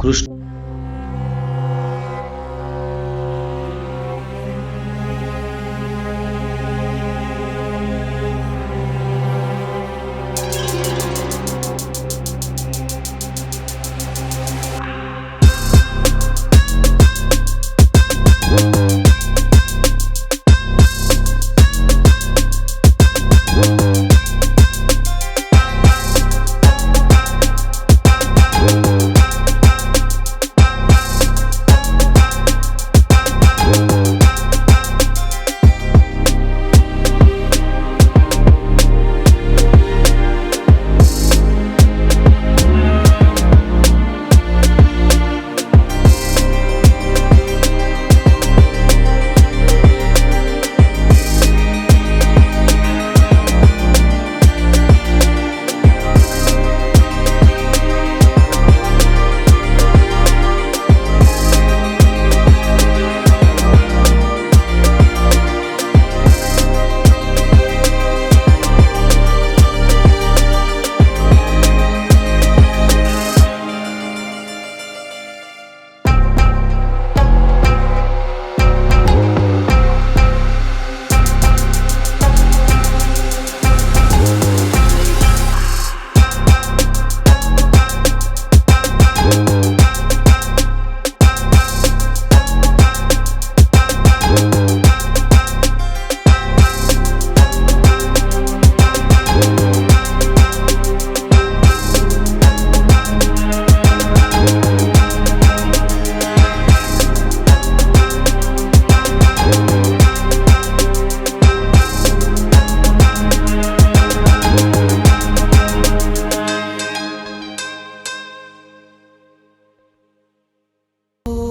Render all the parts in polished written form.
కృష్ణ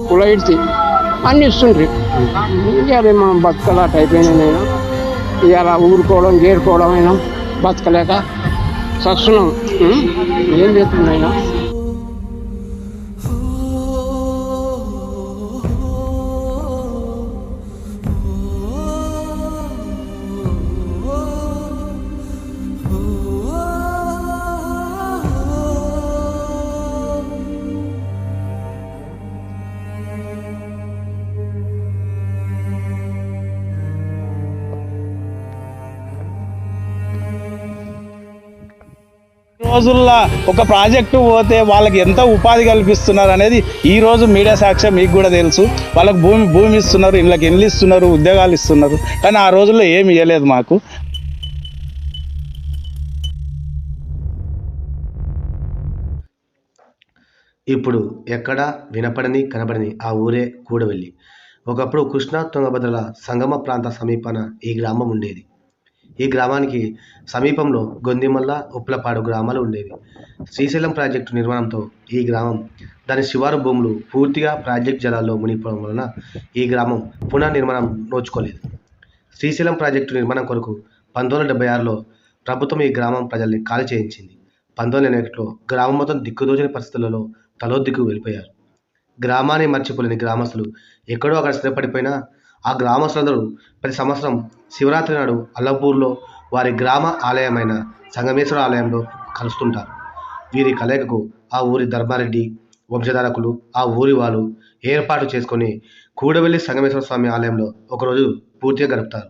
కులైడ్తి అన్ని ఇస్తుండ్రి. ఇవాళ మనం బతకలాట అయిపోయినాయి. నేను ఇవాళ ఊరుకోవడం గేరుకోవడం అయినా బతకలేక సస్తున్నాం. ఏం చేస్తున్నాయినా రోజుల్లో ఒక ప్రాజెక్టు పోతే వాళ్ళకి ఎంత ఉపాధి కల్పిస్తున్నారు అనేది ఈ రోజు మీడియా సాక్ష్యం మీకు కూడా తెలుసు. వాళ్ళకి భూమి ఇస్తున్నారు, ఇళ్ళకి ఇల్లు ఇస్తున్నారు, ఉద్యోగాలు ఇస్తున్నారు. కానీ ఆ రోజుల్లో ఏమి ఇవ్వలేదు మాకు. ఇప్పుడు ఎక్కడ వినపడని కనపడని ఆ ఊరే కూడవెల్లి. ఒకప్పుడు కృష్ణా తుంగభద్రల సంగమ ప్రాంత సమీపాన ఈ గ్రామం ఉండేది. ఈ గ్రామానికి సమీపంలో గొందిమల్ల, ఉప్లపాడు గ్రామాలు ఉండేవి. శ్రీశైలం ప్రాజెక్టు నిర్మాణంతో ఈ గ్రామం దాని శివారు భూములు పూర్తిగా ప్రాజెక్ట్ జలాల్లో మునిగిపోవడం వలన ఈ గ్రామం పునర్నిర్మాణం నోచుకోలేదు. శ్రీశైలం ప్రాజెక్టు నిర్మాణం కొరకు 1976లో ప్రభుత్వం ఈ గ్రామం ప్రజల్ని ఖాళీ చేయించింది. 1981లో గ్రామం మొత్తం దిక్కుదోచని పరిస్థితులలో తలోదిక్కు వెళ్ళిపోయారు. గ్రామాన్ని మర్చిపోలేని గ్రామస్తులు ఎక్కడో అక్కడ స్థిరపడిపోయినా ఆ గ్రామస్తులందరూ ప్రతి సంవత్సరం శివరాత్రి నాడు అల్లంపూర్లో వారి గ్రామ ఆలయమైన సంగమేశ్వర ఆలయంలో కలుస్తుంటారు. వీరి కలయికకు ఆ ఊరి ధర్మారెడ్డి వంశధారకులు, ఆ ఊరి వాళ్ళు ఏర్పాటు చేసుకొని కూడవెల్లి సంగమేశ్వర స్వామి ఆలయంలో ఒకరోజు పూర్తిగా గడుపుతారు.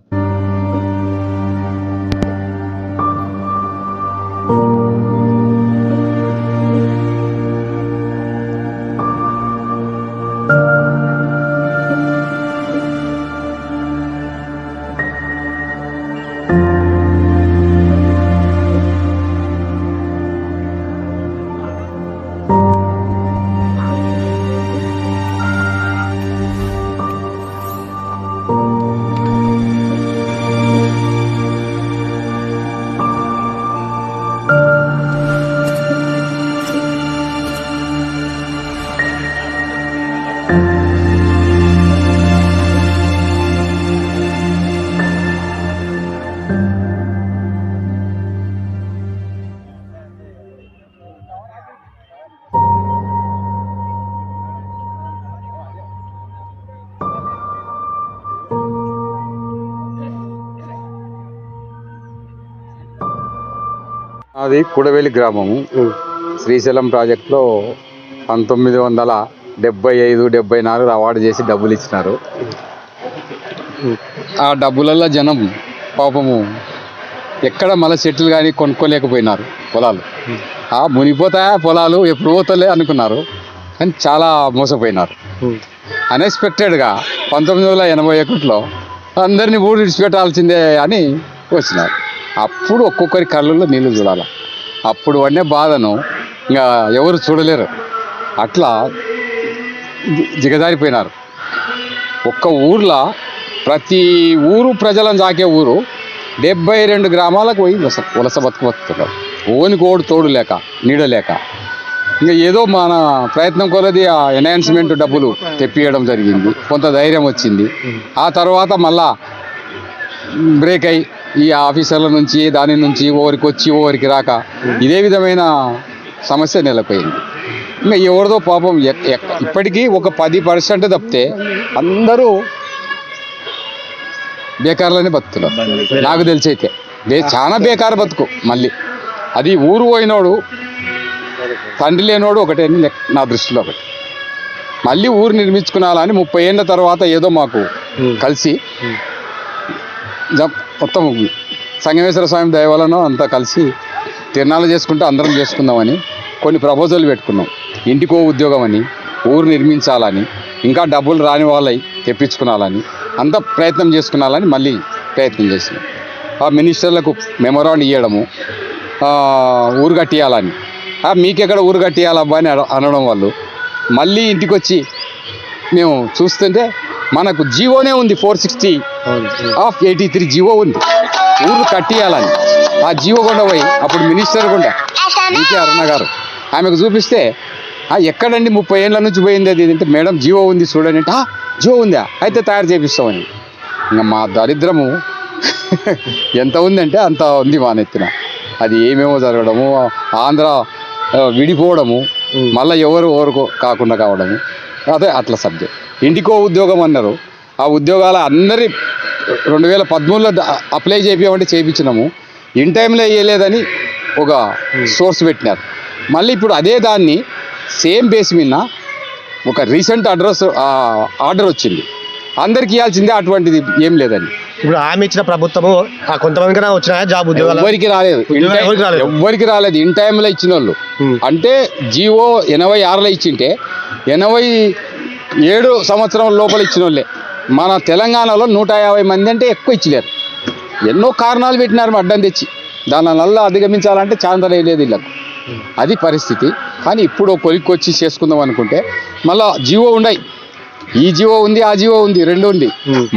అది కూడవెల్లి గ్రామము. శ్రీశైలం ప్రాజెక్టులో 1975-74 అవార్డు చేసి డబ్బులు ఇచ్చినారు. ఆ డబ్బులలో జనం పాపము ఎక్కడ మళ్ళీ చెట్లు కానీ కొనుక్కోలేకపోయినారు పొలాలు. మునిగిపోతాయా పొలాలు ఎప్పుడు పోతలే అనుకున్నారు, కానీ చాలా మోసపోయినారు. అన్ఎక్స్పెక్టెడ్గా 1981లో అందరినీ ఊరు విడిచిపెట్టాల్సిందే అని వచ్చినారు. అప్పుడు ఒక్కొక్కరి కళ్ళల్లో నీళ్ళు చూడాలి. అప్పుడు అనే బాధను ఇంకా ఎవరు చూడలేరు. అట్లా దిగజారిపోయినారు. ఒక్క ఊర్లో ప్రతి ఊరు ప్రజలను సాకే ఊరు 72 గ్రామాలకు పోయి వలస బతుకుతున్నారు. ఓనికోడు తోడు లేక నీడ లేక. ఇంకా ఏదో మన ప్రయత్నం కొలది ఆ ఎన్హాన్స్మెంట్ డబ్బులు తెప్పియడం జరిగింది, కొంత ధైర్యం వచ్చింది. ఆ తర్వాత మళ్ళా బ్రేక్ అయ్యి ఈ ఆఫీసర్ల నుంచి దాని నుంచి ఓరికి వచ్చి ఓరికి రాక ఇదే విధమైన సమస్య నెలకొయింది. ఇంకా ఎవరిదో పాపం ఇప్పటికీ ఒక 10% తప్పితే అందరూ బేకార్లోనే బతుకుతున్నారు. నాకు తెలిసి అయితే చాలా బేకారు బతుకు. మళ్ళీ అది ఊరు పోయినోడు తండ్రి లేనోడు ఒకటే నా దృష్టిలో ఒకటి. మళ్ళీ ఊరు నిర్మించుకున్నాలని 30 ఏళ్ళ తర్వాత ఏదో మాకు కలిసి మొత్తం సంగమేశ్వర స్వామి దయ వలన అంతా కలిసి తిరణాలు చేసుకుంటూ అందరం చేసుకుందామని కొన్ని ప్రపోజల్ పెట్టుకున్నాం. ఇంటికో ఉద్యోగం అని, ఊరు నిర్మించాలని, ఇంకా డబ్బులు రాని వాళ్ళవి తెప్పించుకున్నాలని, అంత ప్రయత్నం చేసుకున్నాలని మళ్ళీ ప్రయత్నం చేసినాం. ఆ మినిస్టర్లకు మెమోరాండం ఇవ్వడము, ఊరు కట్టియాలని, మీకెక్కడ ఊరు కట్టియాలబ్బా అని అనడం వాళ్ళు. మళ్ళీ ఇంటికి వచ్చి మేము చూస్తుంటే మనకు జీవోనే ఉంది, 460/83 జీవో ఉంది ఊరు కట్టియాలని. ఆ జీవో కొండ పోయి అప్పుడు మినిస్టర్ గుండా ఈకే అరుణ గారు ఆమెకు చూపిస్తే ఎక్కడండి 30 ఏళ్ళ నుంచి పోయింది అది అంటే, మేడం జీవో ఉంది చూడండి అంటే, జీవో ఉందా అయితే తయారు చేపిస్తామని. ఇంకా మా దరిద్రము ఎంత ఉందంటే అంత ఉంది మా నెత్తిన. అది ఏమేమో జరగడము, ఆంధ్ర విడిపోవడము, మళ్ళీ ఎవరు కాకుండా కావడము, అదే అట్లా సబ్జెక్ట్. ఇంటికో ఉద్యోగం అన్నారు. ఆ ఉద్యోగాలు అందరి 2013లో అప్లై చేయించామంటే చేయించినాము. ఇన్ టైంలో వేయలేదని ఒక సోర్స్ పెట్టినారు. మళ్ళీ ఇప్పుడు అదే దాన్ని సేమ్ బేస్ మీద ఒక రీసెంట్ ఆర్డర్ వచ్చింది, అందరికి ఇవ్వాల్సిందే, అటువంటిది ఏం లేదని. ఇప్పుడు ఆమె ఇచ్చిన ప్రభుత్వము కొంతమందికి వచ్చినాయా జాబ్ ఉద్యోగాలు? ఎవరికి రాలేదు, ఎవరికి రాలేదు. ఇన్ టైంలో ఇచ్చిన వాళ్ళు అంటే జీవో 86లో ఇచ్చింటే 87 సంవత్సరం లోపల ఇచ్చిన వాళ్ళే. మన తెలంగాణలో 150 మంది అంటే ఎక్కువ ఇచ్చలేరు. ఎన్నో కారణాలు పెట్టినారు అడ్డం తెచ్చి. దానివల్ల అధిగమించాలంటే ఛాన్స్ లేదు వీళ్ళకు. అది పరిస్థితి. కానీ ఇప్పుడు కొలిక్కి వచ్చి చేసుకుందాం అనుకుంటే మళ్ళీ జీవో ఉన్నాయి. ఈ జీవో ఉంది, ఆ జీవో ఉంది, రెండు ఉంది.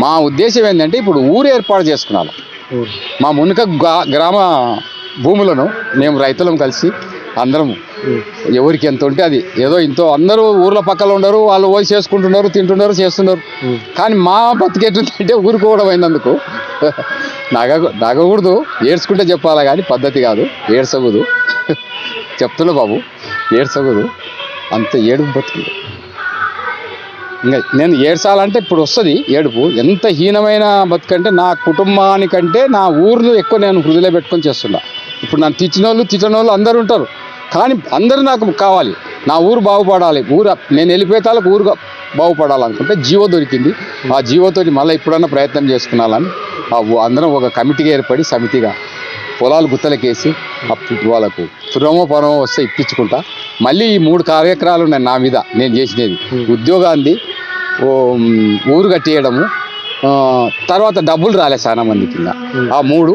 మా ఉద్దేశం ఏంటంటే ఇప్పుడు ఊరు ఏర్పాటు చేసుకున్నాను. మా మునుక గ్రామ భూములను మేము రైతులం కలిసి అందరం ఎవరికి ఎంత ఉంటే అది ఏదో ఇంతో అందరూ ఊర్ల పక్కన ఉండరు, వాళ్ళు పోయి చేసుకుంటున్నారు, తింటున్నారు, చేస్తున్నారు. కానీ మా బతికేటుందంటే ఊరుకోవడం అయినందుకు నగకూడదు, ఏడ్చుకుంటే చెప్పాలా కానీ పద్ధతి కాదు. ఏడ్చకూడదు, చెప్తున్నా బాబు, ఏడ్చకూడదు. అంత ఏడుపు బతుకుంది. ఇంకా నేను ఏడ్చాలంటే ఇప్పుడు వస్తుంది ఏడుపు. ఎంత హీనమైన బతుకంటే నా కుటుంబానికంటే నా ఊరిని ఎక్కువ నేను హృదయలో పెట్టుకొని చేస్తున్నా. ఇప్పుడు నన్ను తిట్టినోళ్ళు అందరూ ఉంటారు, కానీ అందరూ నాకు కావాలి. నా ఊరు బాగుపడాలి, నేను వెళ్ళిపోయేతాలకు ఊరు బాగుపడాలనుకుంటే జీవో దొరికింది. ఆ జీవోతో మళ్ళీ ఇప్పుడన్నా ప్రయత్నం చేసుకున్నాలని అందరం ఒక కమిటీగా ఏర్పడి సమితిగా పొలాలు గుత్తలకేసి వాళ్ళకు పురమో వస్తే ఇప్పించుకుంటా. మళ్ళీ ఈ 3 కార్యక్రమాలు ఉన్నాయి నా మీద నేను చేసినది. ఉద్యోగాన్ని, ఊరు కట్టేయడము, తర్వాత డబ్బులు రాలే చాలా మందికి. ఆ 3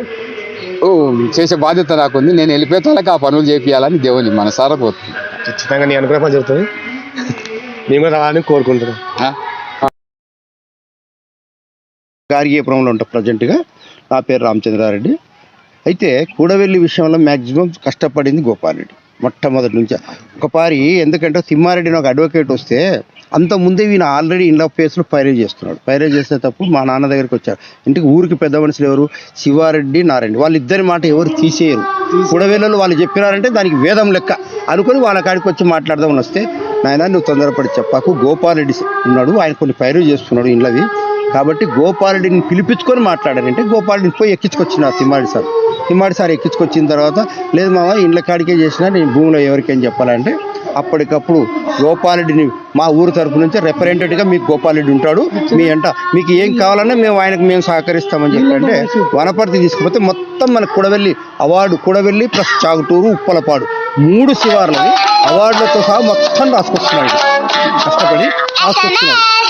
చేసే బాధ్యత నాకుంది. నేను వెళ్ళిపోతాలకు ఆ పనులు చేపియాలని దేవుని మనసారా కోరుతుంది. ఖచ్చితంగా నీ అనుకునే పని జరుగుతుంది. మేము కూడా రావాలని కోరుకుంటున్నాం. గార్గీపురంలో ఉంటాం ప్రజెంట్గా. నా పేరు రామచంద్రారెడ్డి. అయితే కూడవెల్లి విషయంలో మ్యాక్సిమం కష్టపడింది గోపాలరెడ్డి మొట్టమొదటి నుంచి. ఒకపారి ఎందుకంటే తిమ్మారెడ్డిని ఒక అడ్వకేట్ వస్తే అంతకుముందే ఈయన ఆల్రెడీ ఇన్ ఫేస్లో పైరేజ్ చేస్తున్నాడు. పైరేజ్ చేసేటప్పుడు మా నాన్న దగ్గరికి వచ్చారు. ఇంటికి ఊరికి పెద్ద మనుషులు ఎవరు, శివారెడ్డి, నారాయణ, వాళ్ళిద్దరి మాట ఎవరు తీసేయరు. కూడవెల్లలో వాళ్ళు చెప్పినారంటే దానికి వేదం లెక్క అనుకుని వాళ్ళ కాడికి వచ్చి మాట్లాడదామని వస్తే, నాయన నువ్వు తొందరపడి చెప్పాకు, గోపాలరెడ్డి ఉన్నాడు, ఆయన కొన్ని పైరేజ్ చేస్తున్నాడు ఇండ్లవి, కాబట్టి గోపాలరెడ్డిని పిలిపించుకొని మాట్లాడారంటే గోపాలరెడ్డిని పోయి ఎక్కించుకొచ్చినారు తిమ్మాడి సార్ ఎక్కించుకొచ్చిన తర్వాత, లేదు మామ ఇండ్ల కాడికే చేసినా నేను భూమిలో ఎవరికేం చెప్పాలంటే అప్పటికప్పుడు గోపాలరెడ్డిని మా ఊరు తరపు నుంచి రిప్రజెంటేటివ్గా మీకు గోపాలరెడ్డి ఉంటాడు, మీ అంట మీకు ఏం కావాలన్నా మేము ఆయనకు మేము సహకరిస్తామని చెప్పంటే వనపర్తి తీసుకుపోతే మొత్తం మన కూడవెల్లి అవార్డు, కూడవెల్లి ప్లస్ చాగుటూరు, ఉప్పలపాడు 3 శివార్లని అవార్డులతో సహా మొత్తం రాసుకొస్తున్నాడు. కష్టపడి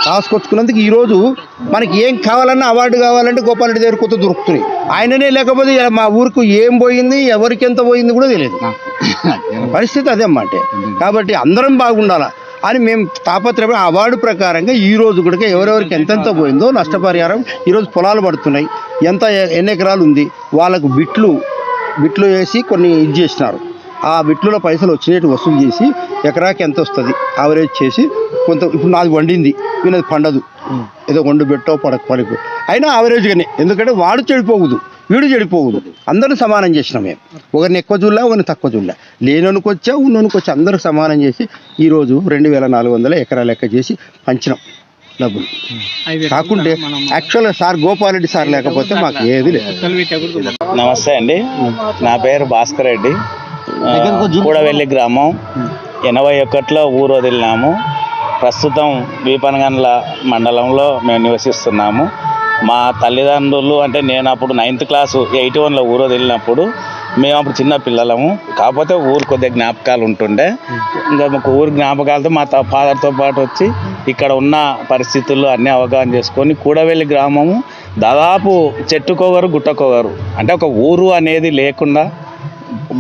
రాసుకొచ్చుకున్నందుకు ఈరోజు మనకి ఏం కావాలన్నా అవార్డు కావాలంటే గోపాలరెడ్డి దగ్గర కొత్త దొరుకుతున్నాయి. ఆయననే లేకపోతే మా ఊరికి ఏం పోయింది, ఎవరికి ఎంత పోయింది కూడా తెలియదు. పరిస్థితి అదే అన్నమాట. కాబట్టి అందరం బాగుండాలా అని మేము తాపత్రయం అవార్డు ప్రకారంగా ఈ రోజు కూడా ఎవరెవరికి ఎంతెంత పోయిందో నష్టపరిహారం ఈరోజు పొలాలు పడుతున్నాయి. ఎన్ని ఎకరాలు ఉంది వాళ్ళకు బిట్లు వేసి కొన్ని ఇది చేసినారు. ఆ బిట్లలో పైసలు వచ్చినట్టు వసూలు చేసి ఎకరాకి ఎంత వస్తుంది యావరేజ్ చేసి కొంత. ఇప్పుడు నాది వండింది, వీళ్ళది పండదు, ఏదో వండు పెట్టో పడకు అయినా యావరేజ్గానే, ఎందుకంటే వాడు చెడిపోకూడదు, వీడు చెడిపోకూడదు, అందరూ సమానం చేసినాం మేము. ఒకరిని ఎక్కువ చూడలే, ఒకరిని తక్కువ చూడలే, లేనోనుకొచ్చా ఉన్నోనుకొచ్చా అందరూ సమానం చేసి ఈరోజు 2400 ఎకరాలు లెక్క చేసి పంచినాం డబ్బులు. కాకుంటే యాక్చువల్గా సార్ గోపాలరెడ్డి సార్ లేకపోతే మాకు ఏది లేదు. నమస్తే అండి, నా పేరు భాస్కర్ రెడ్డి. కూడవెల్లి గ్రామం 81లో ఊరు వదిలినాము. ప్రస్తుతం వీపనగండ్ల మండలంలో మేము నివసిస్తున్నాము. మా తల్లిదండ్రులు అంటే నేను అప్పుడు 9th క్లాసు 81లో ఊరు వదిలినప్పుడు మేము అప్పుడు చిన్న పిల్లలము. కాకపోతే ఊరు కొద్దిగా జ్ఞాపకాలు ఉంటుండే. ఇంకా మాకు ఊరు జ్ఞాపకాలతో మా ఫాదర్తో పాటు వచ్చి ఇక్కడ ఉన్న పరిస్థితుల్లో అన్నీ అవగాహన చేసుకొని కూడవెల్లి గ్రామము దాదాపు చెట్టుకోగరు గుట్టకోగరు అంటే ఒక ఊరు అనేది లేకుండా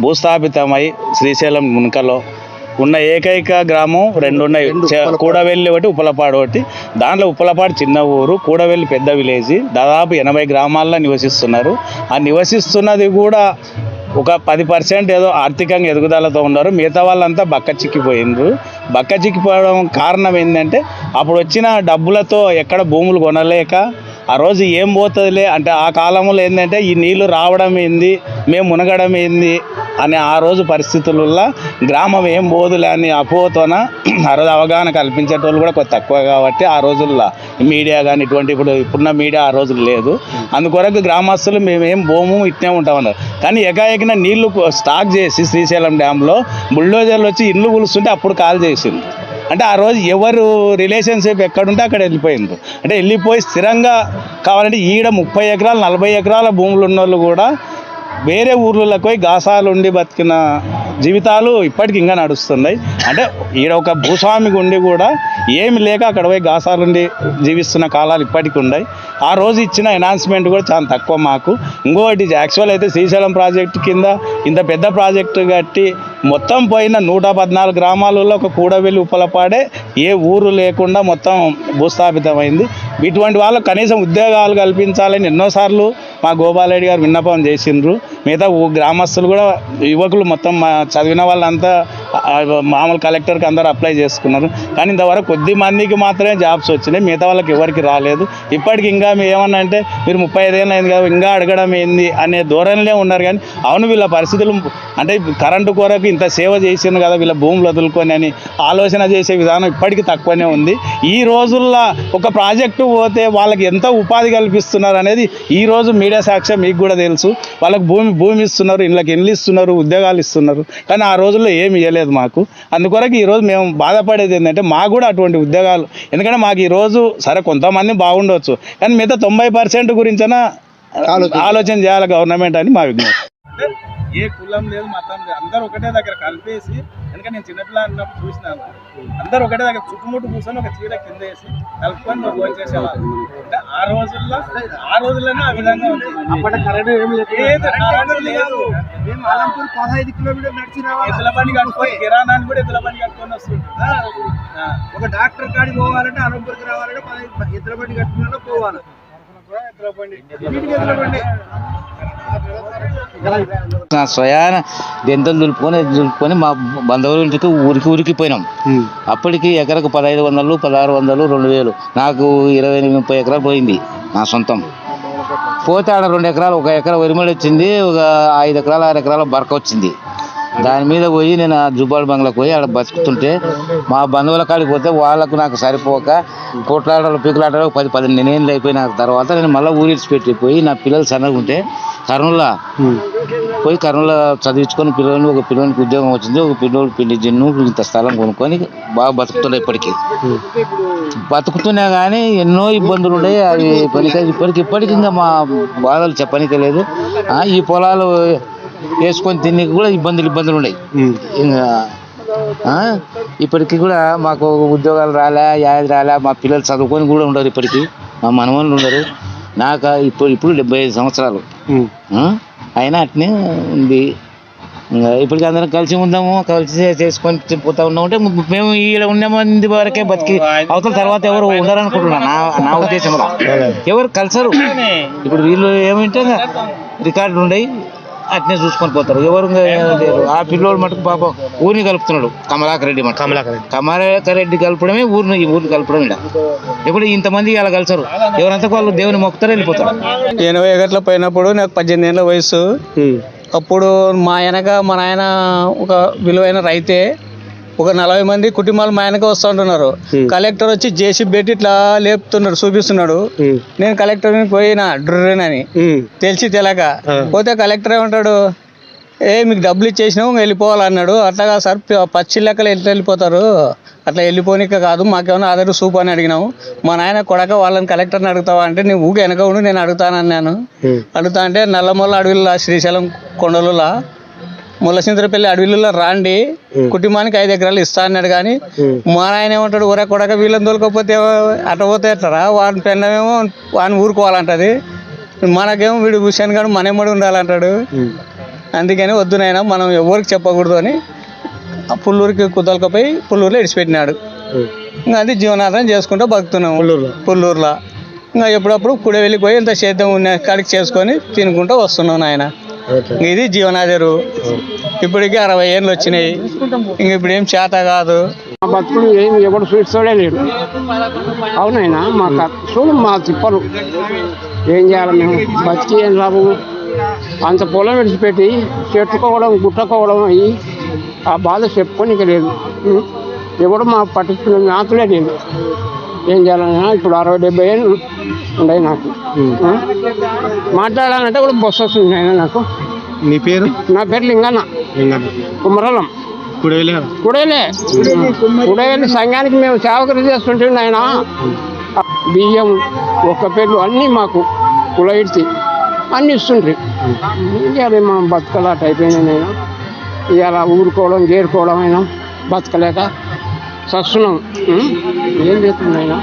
భూస్థాపితమై శ్రీశైలం మునకలో ఉన్న ఏకైక గ్రామం 2 ఉన్నాయి. కూడవెల్లి ఒకటి, ఉప్పలపాడు ఒకటి. దాంట్లో ఉప్పలపాడు చిన్న ఊరు, కూడవెల్లి పెద్ద విలేజ్. దాదాపు 80 గ్రామాల్లో నివసిస్తున్నారు. ఆ నివసిస్తున్నది కూడా ఒక 10% ఏదో ఆర్థికంగా ఎదుగుదలతో ఉన్నారు. మిగతా వాళ్ళంతా బక్క చిక్కిపోయినారు. బక్క చిక్కిపోవడం కారణం ఏంటంటే అప్పుడు వచ్చిన డబ్బులతో ఎక్కడ భూములు కొనలేక ఆ రోజు ఏం పోతుందిలే అంటే ఆ కాలంలో ఏంటంటే ఈ నీళ్లు రావడం ఏంది, మేము మునగడం ఏంది అనే ఆ రోజు పరిస్థితులలో గ్రామం ఏం పోదులే అని అపోతోన ఆ రోజు అవగాహన కల్పించేటోళ్ళు కూడా కొంత తక్కువ కాబట్టి ఆ రోజుల్లో మీడియా కానీ ఇప్పుడున్న మీడియా ఆ రోజులు లేదు. అందుకొరకు గ్రామస్తులు మేమేం భూము ఇట్నే ఉంటామన్నారు. కానీ ఎకాఎకిన నీళ్లు స్టాక్ చేసి శ్రీశైలం డ్యాంలో బుల్డోజర్లు వచ్చి ఇల్లు కూలుస్తుంటే అప్పుడు కాల్ చేసింది. అంటే ఆ రోజు ఎవరు రిలేషన్షిప్ ఎక్కడుంటే అక్కడ వెళ్ళిపోయింది. అంటే వెళ్ళిపోయి స్థిరంగా కావాలంటే ఈడ 30 ఎకరాలు 40 ఎకరాల భూములు ఉన్న వాళ్ళు కూడా వేరే ఊర్లకు పోయి గాసాలు ఉండి బతికిన జీవితాలు ఇప్పటికి ఇంకా నడుస్తున్నాయి. అంటే ఈడ ఒక భూస్వామికి ఉండి కూడా ఏమి లేక అక్కడ పోయి గాసాలుండి జీవిస్తున్న కాలాలు ఇప్పటికి ఉన్నాయి. ఆ రోజు ఇచ్చిన ఎనాన్స్మెంట్ కూడా చాలా తక్కువ మాకు. ఇంకోటి యాక్చువల్ అయితే శ్రీశైలం ప్రాజెక్టు కింద ఇంత పెద్ద ప్రాజెక్టు కట్టి మొత్తం పోయిన 114 గ్రామాలలో ఒక కూడవెల్లి ఉప్పలపాడే ఏ ఊరు లేకుండా మొత్తం భూస్థాపితమైంది. ఇటువంటి వాళ్ళకు కనీసం ఉద్యోగాలు కల్పించాలని ఎన్నోసార్లు మా గోపాలరెడ్డి గారు విన్నపం చేసిండ్రు. మిగతా గ్రామస్తులు కూడా యువకులు మొత్తం చదివిన వాళ్ళంతా మామూలు కలెక్టర్కి అందరూ అప్లై చేసుకున్నారు. కానీ ఇంతవరకు కొద్ది మందికి మాత్రమే జాబ్స్ వచ్చినాయి, మిగతా వాళ్ళకి ఎవరికి రాలేదు. ఇప్పటికి ఇంకా ఏమన్నా అంటే మీరు 35 ఏళ్ళు అయింది కదా ఇంకా అడగడం ఏంది అనే ధోరణిలో ఉన్నారు. కానీ అవును వీళ్ళ పరిస్థితులు అంటే కరెంటు కొరకు ఇంత సేవ చేసింది కదా వీళ్ళ భూములు వదులుకొని అని ఆలోచన చేసే విధానం ఇప్పటికీ తక్కువనే ఉంది. ఈ రోజుల్లో ఒక ప్రాజెక్టు పోతే వాళ్ళకి ఎంత ఉపాధి కల్పిస్తున్నారు అనేది ఈరోజు మీడియా సాక్ష్యం మీకు కూడా తెలుసు. వాళ్ళకి భూమి ఇస్తున్నారు, ఇళ్ళకి ఇల్లు ఇస్తున్నారు, ఉద్యోగాలు ఇస్తున్నారు. కానీ ఆ రోజుల్లో ఏమి ఇవ్వలేదు మాకు. అందుకొరకు ఈరోజు మేము బాధపడేది ఏంటంటే మాకు కూడా అటువంటి ఉద్యోగాలు, ఎందుకంటే మాకు ఈరోజు సరే కొంతమంది బాగుండవచ్చు కానీ మిగతా 90% గురించైనా ఆలోచన చేయాలి గవర్నమెంట్ అని మా విజ్ఞప్తి. ఏ కులం లేదు, మతం లేదు, అందరూ ఒకటే దగ్గర కలిపేసి, ఎందుకంటే నేను చిన్నపిల్ల అన్నప్పుడు చూసినాను, అందరూ ఒకటే దగ్గర చుట్టుముట్టు కూర్చొని ఒక చీర కింద వేసి కలుపుకొని భోజనం చేసేవాళ్ళు. అంటే ఆ రోజుల్లోనే ఆ విధంగా ఉంది. కరెంటు లేదు. 15 కిలోమీటర్లు నడిచిన ఎద్దుల బండి కట్టుకొని కిరాణాన్ని కూడా ఎద్దుల బండి కట్టుకొని వస్తుంది. ఒక డాక్టర్ కాడికి పోవాలంటే అనంతపురికి రావాలంటే 15 ఎద్దుల బండి కట్టుకున్నా పోవాలి. స్వయాన దెంతలు దులుపుకొని మా బంధువుల ఇంటికి ఊరికి పోయినాం. అప్పటికి ఎకరకు 1500, 1600, 2000 నాకు 20-30 ఎకరాలు పోయింది నా సొంతం. పోతే ఆడ 2 ఎకరాలు, 1 ఎకరా వరిమడి వచ్చింది, ఒక 5 ఎకరాలు 6 ఎకరాల బరక వచ్చింది. దాని మీద పోయి నేను జుబ్బాల్ బంగ్లాకి పోయి ఆడ బతుకుతుంటే మా బంధువుల కాడికి పోతే వాళ్ళకు నాకు సరిపోక కొట్లాటలు పీకులాటలు 10-12 ఏళ్ళు అయిపోయిన తర్వాత నేను మళ్ళీ ఊరిడిచి పెట్టిపోయి నా పిల్లలు సన్నగా ఉంటే కర్నూలులో పోయి కర్నూలు చదివించుకొని ఒక పిల్లోనికి ఉద్యోగం వచ్చింది, ఒక పిల్లోడు పెళ్లి జిన్ను ఇంత స్థలం కొనుక్కొని బాగా బతుకుతున్నాయి. బతుకుతున్నా కానీ ఎన్నో ఇబ్బందులు ఉన్నాయి. అవి ఇప్పటికి ఇంకా మా బాధలు చెప్పనికే లేదు. ఈ పొలాలు వేసుకొని తిని కూడా ఇబ్బందులు ఉన్నాయి. ఇంకా ఇప్పటికి కూడా మాకు ఉద్యోగాలు యాది రాలే. మా పిల్లలు చదువుకొని కూడా ఉండరు, ఇప్పటికి మా మనవళ్ళు ఉండరు. నాకు ఇప్పుడు 75 సంవత్సరాలు అయినా అట్నే ఉంది. ఇంకా ఇప్పటికి అందరం కలిసి ఉందాము, కలిసి చేసుకొని పోతా ఉన్నామంటే మేము ఈడ ఉన్న మంది వరకే బతికి అవతల తర్వాత ఎవరు ఉండరనుకుంటున్నా నా ఉద్దేశంలో. ఎవరు కలిసారు. ఇప్పుడు వీళ్ళు ఏమంటే రికార్డులు ఉన్నాయి, అట్నే చూసుకొని పోతారు. ఎవరు లేరు. ఆ పిల్లోడు మటుకు పాపం ఊరిని కలుపుతున్నాడు. కమలాకర్ రెడ్డి కలపడమే ఊరిని కలపడం. ఇప్పుడు ఇంతమంది అలా కలిసారు. ఎవరంతా వాళ్ళు దేవుని మొక్కుతారు, వెళ్ళిపోతారు. 80 గట్ల పోయినప్పుడు నాకు 18 ఏళ్ళ వయసు. అప్పుడు మా నాయన ఒక విలువైన రైతే. ఒక 40 మంది కుటుంబాలు మా వెనక వస్తూ ఉంటున్నారు. కలెక్టర్ వచ్చి జేసీబీ పెట్టి ఇట్లా లేపుతున్నాడు, చూపిస్తున్నాడు. నేను కలెక్టర్ పోయినా డ్రుర్రని తెలియక పోతే కలెక్టర్ ఏమంటాడు, మీకు డబ్బులు ఇచ్చేసినావు వెళ్ళిపోవాలన్నాడు. అట్లాగా సార్ పచ్చి లెక్కలు వెళ్ళిపోతారు, అట్లా వెళ్ళిపోనిక కాదు, మాకేమైనా ఆధార్ సూప్ అని అడిగినావు. మా నాయన కొడక వాళ్ళని కలెక్టర్ని అడుగుతావా అంటే, నువ్వు ఊకి వెనక ఉండి నేను అడుగుతానన్నాను. అడుగుతా అంటే నల్లమల్ల అడవిలో శ్రీశైలం కొండలలో ముల్లసింద్రపల్లి అడవిలో రాండి, కుటుంబానికి 5 ఎకరాలు ఇస్తా అన్నాడు. కానీ మా నాయన ఏమంటాడు, ఊరే కొడక వీళ్ళని తోలుకపోతే అట్ట పోతే ఎట్లరా, వాడిని పెన్నమేమో వాడిని ఊరుకోవాలంటది, మనకేమో వీడు హుషాన్ గారు మనెమ్మడి ఉండాలంటాడు. అందుకని వద్దు నాయన మనం ఎవరికి చెప్పకూడదు అని పుల్లూరుకి కుదలకపోయి పుల్లూరులో ఇడిచిపెట్టినాడు. ఇంకా అది జీవనాధారం చేసుకుంటూ బతుకుతున్నాము పుల్లూరులో. ఇంకా ఎప్పుడప్పుడు కుడి వెళ్ళిపోయి ఇంత సేద్యం ఉన్న కాడికి చేసుకొని తినుకుంటూ వస్తున్నాం నాయన. ఇది జీవనాధారు. ఇప్పటికీ 60 ఏళ్ళు వచ్చినాయి. ఇంక ఇప్పుడు ఏం చేత కాదు. మా బతుకులు ఏం ఎవడు చూస్తూనే లేడు. అవునైనా మా చూడు మా తిప్పలు ఏం చేయాలి మేము, బతికి ఏం లాభము. అంత పొలం విడిచిపెట్టి చెట్టుకోవడం గుట్టకోవడం అయ్యి ఆ బాధ చెప్పుకోనిక లేదు. ఎవడు మా పట్టించుకునే నాతులే లేదు. ఏం చేయాలన్నా ఇప్పుడు 60-70 ఏళ్ళు ఉన్నాయి నాకు. మాట్లాడాలంటే కూడా బస్సు వస్తుంది అయినా నాకు. నీ పేరు? నా పేరు లింగన్న, కుమరలం. కుడేలే సంఘానికి మేము సేవకులు చేస్తుంటే ఆయన బియ్యం ఒక్క పేర్లు అన్నీ మాకు కుల ఇడిచి అన్నీ ఇస్తుండ్రి. ఇవాళ మనం బతకలాట అయిపోయినాయి. నేను ఇవాళ ఊరుకోవడం గేరుకోవడం అయినా బతకలేక చస్తున్నాం. ఏం చేస్తున్నాయినా